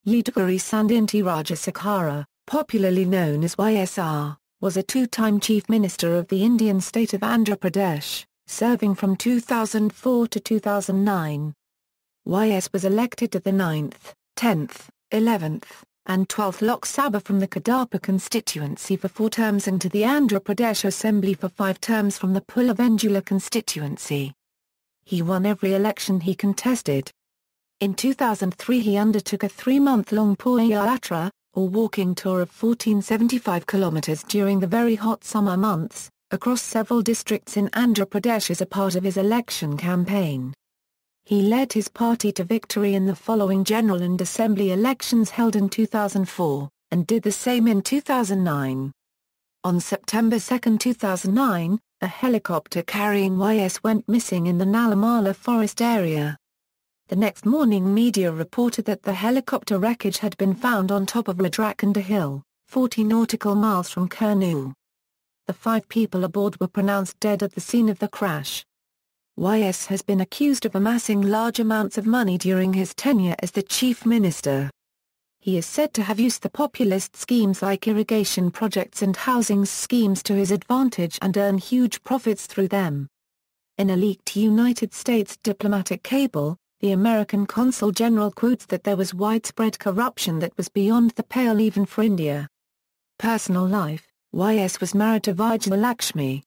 Yeduguri Sandinti Rajasekhara, popularly known as YSR, was a two-time Chief Minister of the Indian state of Andhra Pradesh, serving from 2004 to 2009. YS was elected to the 9th, 10th, 11th, and 12th Lok Sabha from the Kadapa constituency for 4 terms and to the Andhra Pradesh Assembly for 5 terms from the Pulivendula constituency. He won every election he contested. In 2003 he undertook a 3-month-long paadayaatra, or walking tour of 1475 kilometers during the very hot summer months, across several districts in Andhra Pradesh as a part of his election campaign. He led his party to victory in the following general and assembly elections held in 2004, and did the same in 2009. On September 2, 2009, a helicopter carrying YS went missing in the Nalamala forest area. The next morning media reported that the helicopter wreckage had been found on top of Rajasekhara Hill, 40 nautical miles from Kurnool. The 5 people aboard were pronounced dead at the scene of the crash. YS has been accused of amassing large amounts of money during his tenure as the Chief Minister. He is said to have used the populist schemes like irrigation projects and housing schemes to his advantage and earn huge profits through them. In a leaked United States diplomatic cable, the American Consul General quotes that there was widespread corruption that was beyond the pale even for India. Personal life: YS was married to Vijayalakshmi.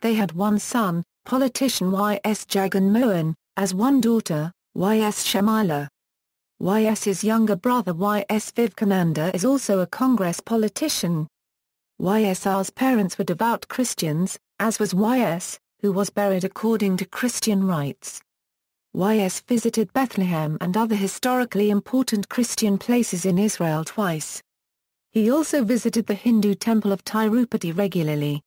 They had one son, politician YS Jagan Mohan, as one daughter, YS Shamila. YS's younger brother YS Vivekananda is also a Congress politician. YSR's parents were devout Christians, as was YS, who was buried according to Christian rites. YS visited Bethlehem and other historically important Christian places in Israel twice. He also visited the Hindu temple of Tirupati regularly.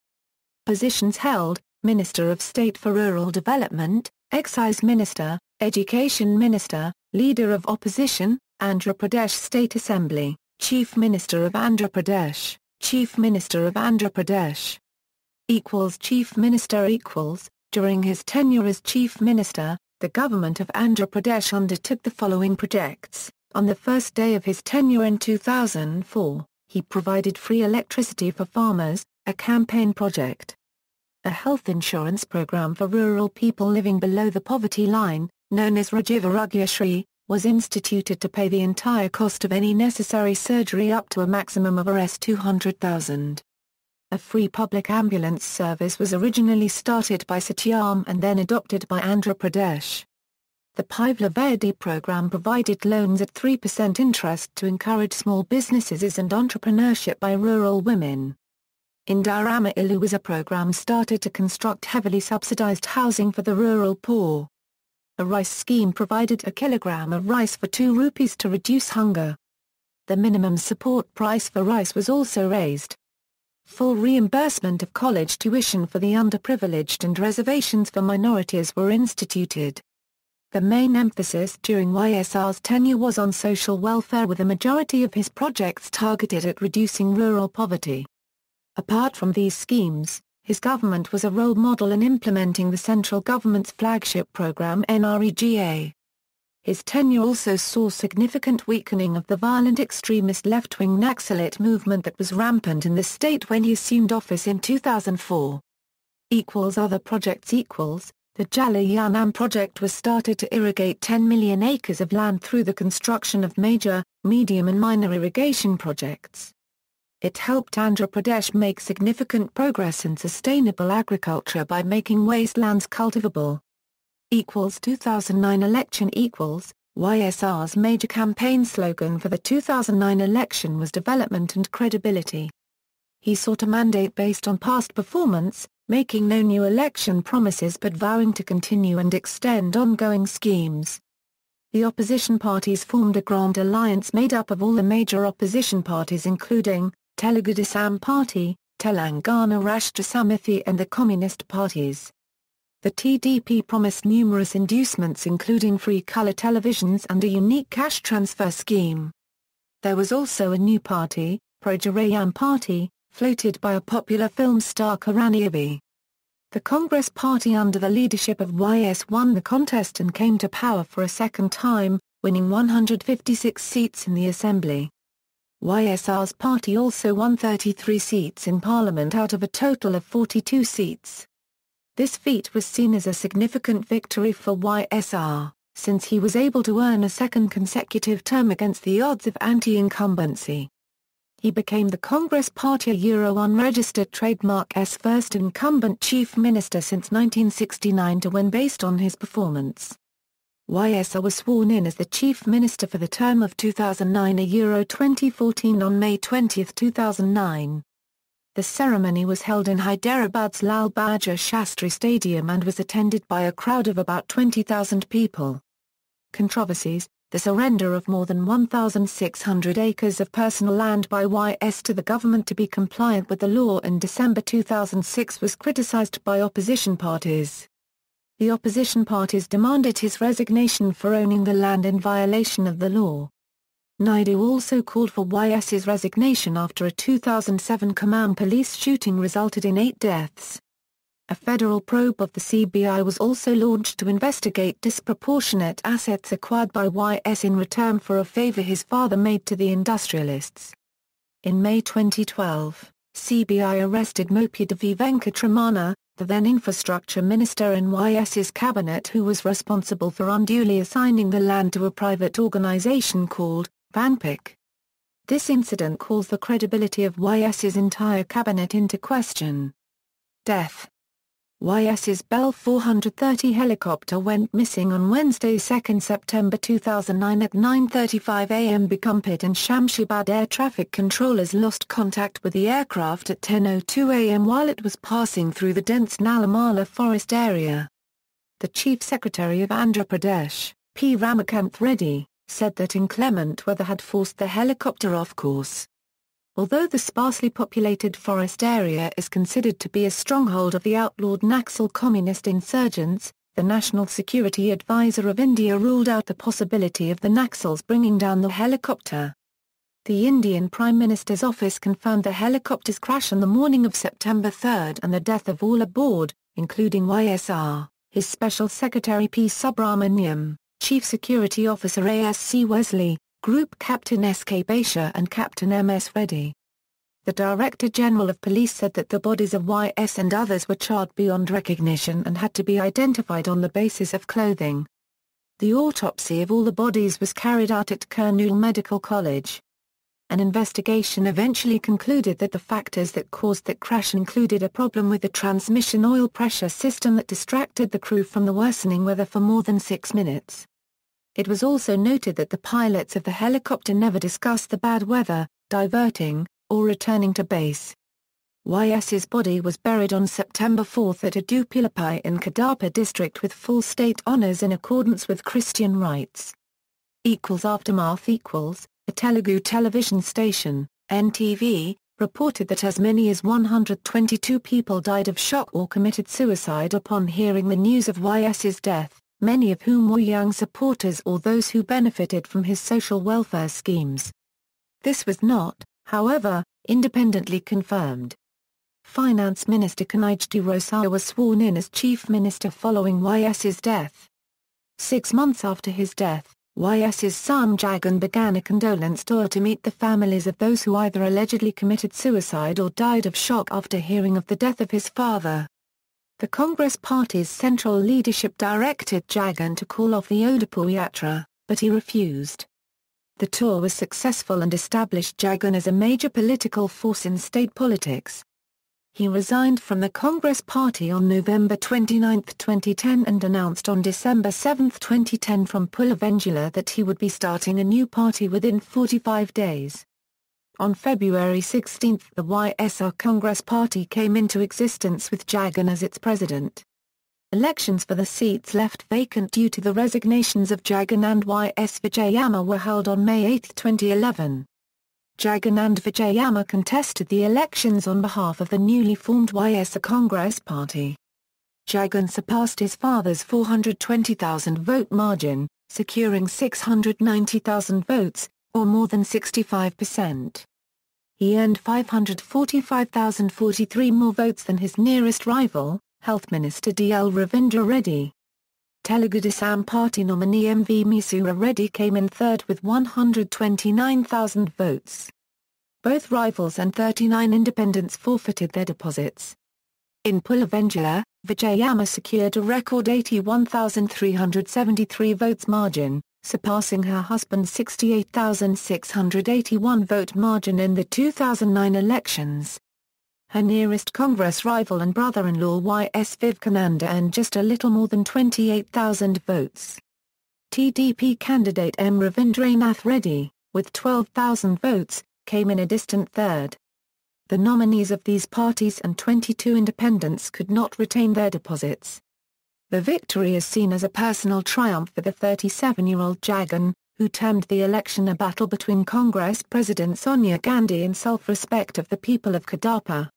Positions held: Minister of State for Rural Development, Excise Minister, Education Minister, Leader of Opposition, Andhra Pradesh State Assembly, Chief Minister of Andhra Pradesh, Chief Minister of Andhra Pradesh. Chief Minister During his tenure as Chief Minister, the government of Andhra Pradesh undertook the following projects. On the first day of his tenure in 2004, he provided free electricity for farmers, a campaign project. A health insurance program for rural people living below the poverty line, known as Rajasekhara, was instituted to pay the entire cost of any necessary surgery up to a maximum of Rs 200,000. A free public ambulance service was originally started by Satyam and then adopted by Andhra Pradesh. The Pulivendula program provided loans at 3% interest to encourage small businesses and entrepreneurship by rural women. Indira Illu was a program started to construct heavily subsidized housing for the rural poor. A rice scheme provided a kilogram of rice for 2 rupees to reduce hunger. The minimum support price for rice was also raised. Full reimbursement of college tuition for the underprivileged and reservations for minorities were instituted. The main emphasis during YSR's tenure was on social welfare, with a majority of his projects targeted at reducing rural poverty. Apart from these schemes, his government was a role model in implementing the central government's flagship program NREGA. His tenure also saw significant weakening of the violent extremist left-wing Naxalite movement that was rampant in the state when he assumed office in 2004. Other projects: the Jalayanam project was started to irrigate 10 million acres of land through the construction of major, medium and minor irrigation projects. It helped Andhra Pradesh make significant progress in sustainable agriculture by making wastelands cultivable. 2009 election YSR's major campaign slogan for the 2009 election was development and credibility. He sought a mandate based on past performance, making no new election promises but vowing to continue and extend ongoing schemes. The opposition parties formed a grand alliance made up of all the major opposition parties including Telugu Desam Party, Telangana Rashtra Samiti and the Communist parties. The TDP promised numerous inducements including free colour televisions and a unique cash transfer scheme. There was also a new party, Rajasekhara Party, floated by a popular film star Karani Avi. The Congress Party under the leadership of YS won the contest and came to power for a second time, winning 156 seats in the Assembly. YSR's party also won 33 seats in Parliament out of a total of 42 seats. This feat was seen as a significant victory for YSR, since he was able to earn a second consecutive term against the odds of anti-incumbency. He became the Congress Party unregistered trademark's first incumbent chief minister since 1969 to win based on his performance. YSR was sworn in as the chief minister for the term of 2009-2014 on May 20, 2009. The ceremony was held in Hyderabad's Lal Bahadur Shastri Stadium and was attended by a crowd of about 20,000 people. Controversies: the surrender of more than 1,600 acres of personal land by YS to the government to be compliant with the law in December 2006 was criticized by opposition parties. The opposition parties demanded his resignation for owning the land in violation of the law. Naidu also called for YS's resignation after a 2007 Khmmam police shooting resulted in 8 deaths. A federal probe of the CBI was also launched to investigate disproportionate assets acquired by YS in return for a favor his father made to the industrialists. In May 2012, CBI arrested Mopadavi Venkatramana, the then infrastructure minister in YS's cabinet who was responsible for unduly assigning the land to a private organization called Vanpic. This incident calls the credibility of YS's entire cabinet into question. Death: YS's Bell 430 helicopter went missing on Wednesday 2 September 2009 at 9:35 am. Begumpet and Shamshabad air traffic controllers lost contact with the aircraft at 10:02 am while it was passing through the dense Nalamala forest area. The Chief Secretary of Andhra Pradesh, P. Rajasekhara Reddy, said that inclement weather had forced the helicopter off course. Although the sparsely populated forest area is considered to be a stronghold of the outlawed Naxal communist insurgents, the National Security Advisor of India ruled out the possibility of the Naxals bringing down the helicopter. The Indian Prime Minister's office confirmed the helicopter's crash on the morning of September 3 and the death of all aboard, including YSR, his Special Secretary P. Subramaniam, Chief Security Officer A.S.C. Wesley, Group Captain S.K. Basha and Captain M.S. Reddy. The Director General of Police said that the bodies of YS and others were charred beyond recognition and had to be identified on the basis of clothing. The autopsy of all the bodies was carried out at Kurnool Medical College. An investigation eventually concluded that the factors that caused the crash included a problem with the transmission oil pressure system that distracted the crew from the worsening weather for more than 6 minutes. It was also noted that the pilots of the helicopter never discussed the bad weather, diverting, or returning to base. YS's body was buried on September 4 at Adupilappai in Kadapa district with full state honours in accordance with Christian rites. Aftermath A Telugu television station, NTV, reported that as many as 122 people died of shock or committed suicide upon hearing the news of YS's death, many of whom were young supporters or those who benefited from his social welfare schemes. This was not, however, independently confirmed. Finance Minister Kanijtu Rosaya was sworn in as Chief Minister following YS's death. 6 months after his death, YS's son Jagan began a condolence tour to meet the families of those who either allegedly committed suicide or died of shock after hearing of the death of his father. The Congress Party's central leadership directed Jagan to call off the paadayaatra, but he refused. The tour was successful and established Jagan as a major political force in state politics. He resigned from the Congress Party on November 29, 2010 and announced on December 7, 2010 from Pulivendula that he would be starting a new party within 45 days. On February 16 the YSR Congress Party came into existence with Jagan as its president. Elections for the seats left vacant due to the resignations of Jagan and YS Vijayamma were held on May 8, 2011. Jagan and Vijayamma contested the elections on behalf of the newly formed YSR Congress Party. Jagan surpassed his father's 420,000 vote margin, securing 690,000 votes, or more than 65%. He earned 545,043 more votes than his nearest rival, Health Minister D.L. Ravindra Reddy. Telugu Desam Party nominee MV Rajasekhara Reddy came in third with 129,000 votes. Both rivals and 39 independents forfeited their deposits. In Pulivendula, Vijayamma secured a record 81,373 votes margin, surpassing her husband's 68,681 vote margin in the 2009 elections. Her nearest Congress rival and brother-in-law Y.S. Vivekananda earned just a little more than 28,000 votes. TDP candidate M. Ravindranath Reddy, with 12,000 votes, came in a distant third. The nominees of these parties and 22 independents could not retain their deposits. The victory is seen as a personal triumph for the 37-year-old Jagan, who termed the election a battle between Congress President Sonia Gandhi and self-respect of the people of Kadapa.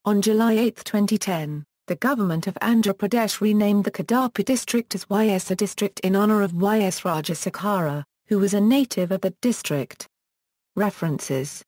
On July 8, 2010, the government of Andhra Pradesh renamed the Kadapa district as YS district in honour of Y.S. Rajasekhara, who was a native of the district. References